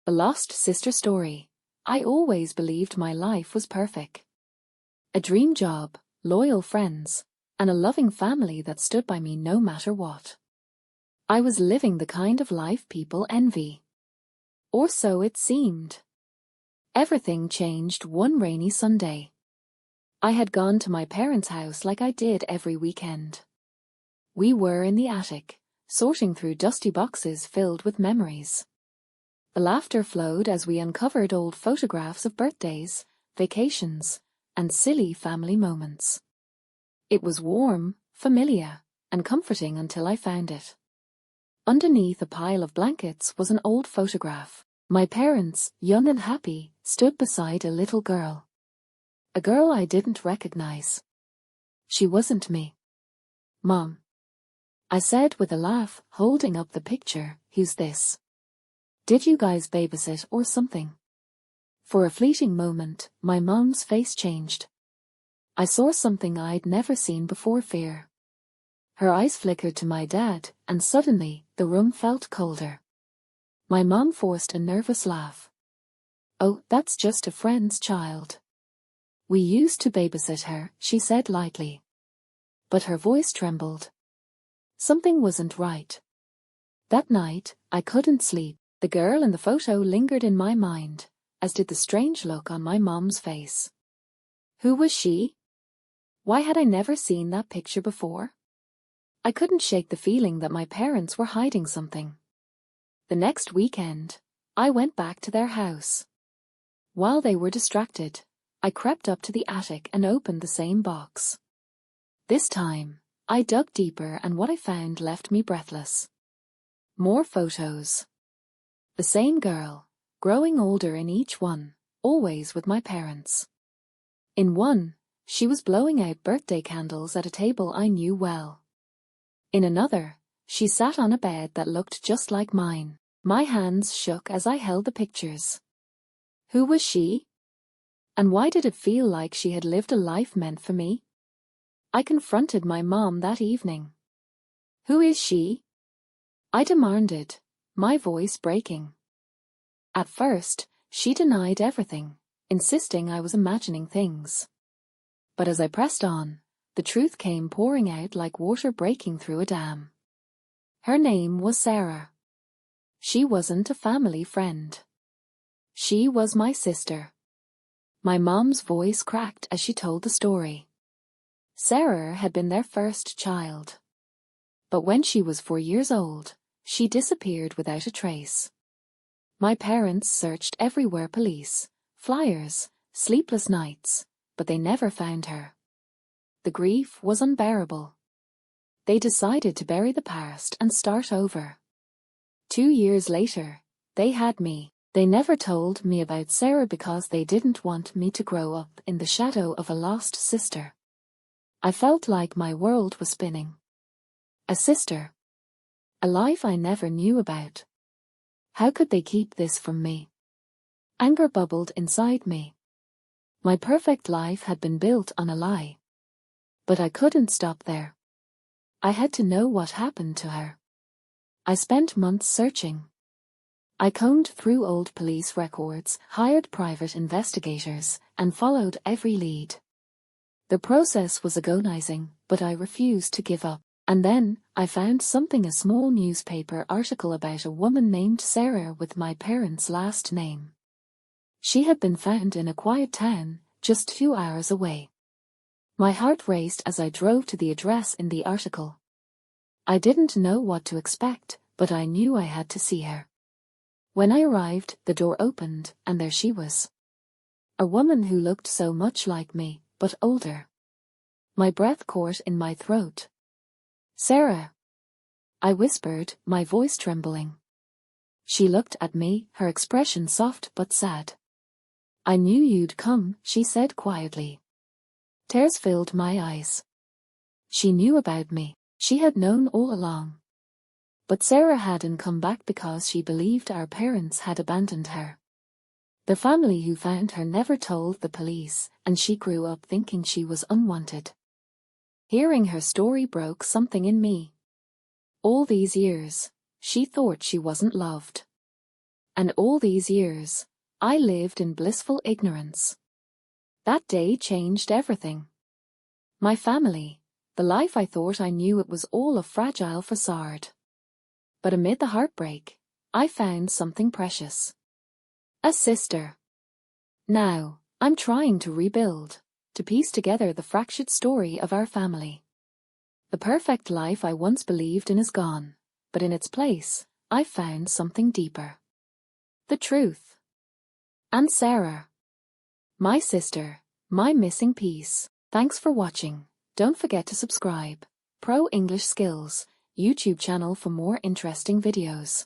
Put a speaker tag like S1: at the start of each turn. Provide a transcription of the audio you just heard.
S1: A lost sister story. I always believed my life was perfect. A dream job, loyal friends, and a loving family that stood by me no matter what. I was living the kind of life people envy. Or so it seemed. Everything changed one rainy Sunday. I had gone to my parents' house like I did every weekend. We were in the attic, sorting through dusty boxes filled with memories. The laughter flowed as we uncovered old photographs of birthdays, vacations, and silly family moments. It was warm, familiar, and comforting until I found it. Underneath a pile of blankets was an old photograph. My parents, young and happy, stood beside a little girl. A girl I didn't recognize. She wasn't me. Mom, I said with a laugh, holding up the picture, who's this? Did you guys babysit or something? For a fleeting moment, my mom's face changed. I saw something I'd never seen before: fear. Her eyes flickered to my dad, and suddenly, the room felt colder. My mom forced a nervous laugh. Oh, that's just a friend's child. We used to babysit her, she said lightly. But her voice trembled. Something wasn't right. That night, I couldn't sleep. The girl in the photo lingered in my mind, as did the strange look on my mom's face. Who was she? Why had I never seen that picture before? I couldn't shake the feeling that my parents were hiding something. The next weekend, I went back to their house. While they were distracted, I crept up to the attic and opened the same box. This time, I dug deeper and what I found left me breathless. More photos. The same girl, growing older in each one, always with my parents. In one, she was blowing out birthday candles at a table I knew well. In another, she sat on a bed that looked just like mine. My hands shook as I held the pictures. Who was she? And why did it feel like she had lived a life meant for me? I confronted my mom that evening. Who is she? I demanded, my voice breaking. At first, she denied everything, insisting I was imagining things. But as I pressed on, the truth came pouring out like water breaking through a dam. Her name was Sarah. She wasn't a family friend. She was my sister. My mom's voice cracked as she told the story. Sarah had been their first child. But when she was 4 years old, she disappeared without a trace. My parents searched everywhere: police, flyers, sleepless nights, but they never found her. The grief was unbearable. They decided to bury the past and start over. 2 years later, they had me. They never told me about Sarah because they didn't want me to grow up in the shadow of a lost sister. I felt like my world was spinning. A sister. A life I never knew about. How could they keep this from me? Anger bubbled inside me. My perfect life had been built on a lie. But I couldn't stop there. I had to know what happened to her. I spent months searching. I combed through old police records, hired private investigators, and followed every lead. The process was agonizing, but I refused to give up. And then, I found something: a small newspaper article about a woman named Sarah with my parents' last name. She had been found in a quiet town, just 2 hours away. My heart raced as I drove to the address in the article. I didn't know what to expect, but I knew I had to see her. When I arrived, the door opened, and there she was. A woman who looked so much like me, but older. My breath caught in my throat. Sarah, I whispered, my voice trembling. She looked at me, her expression soft but sad. I knew you'd come, she said quietly. Tears filled my eyes. She knew about me. She had known all along. But Sarah hadn't come back because she believed our parents had abandoned her. The family who found her never told the police, and she grew up thinking she was unwanted. Hearing her story broke something in me. All these years, she thought she wasn't loved. And all these years, I lived in blissful ignorance. That day changed everything. My family, the life I thought I knew, it was all a fragile facade. But amid the heartbreak, I found something precious. A sister. Now, I'm trying to rebuild, to piece together the fractured story of our family. The perfect life I once believed in is gone, but in its place, I found something deeper. The truth. And Sarah, my sister, my missing piece. Thanks for watching. Don't forget to subscribe. Pro English Skills YouTube channel for more interesting videos.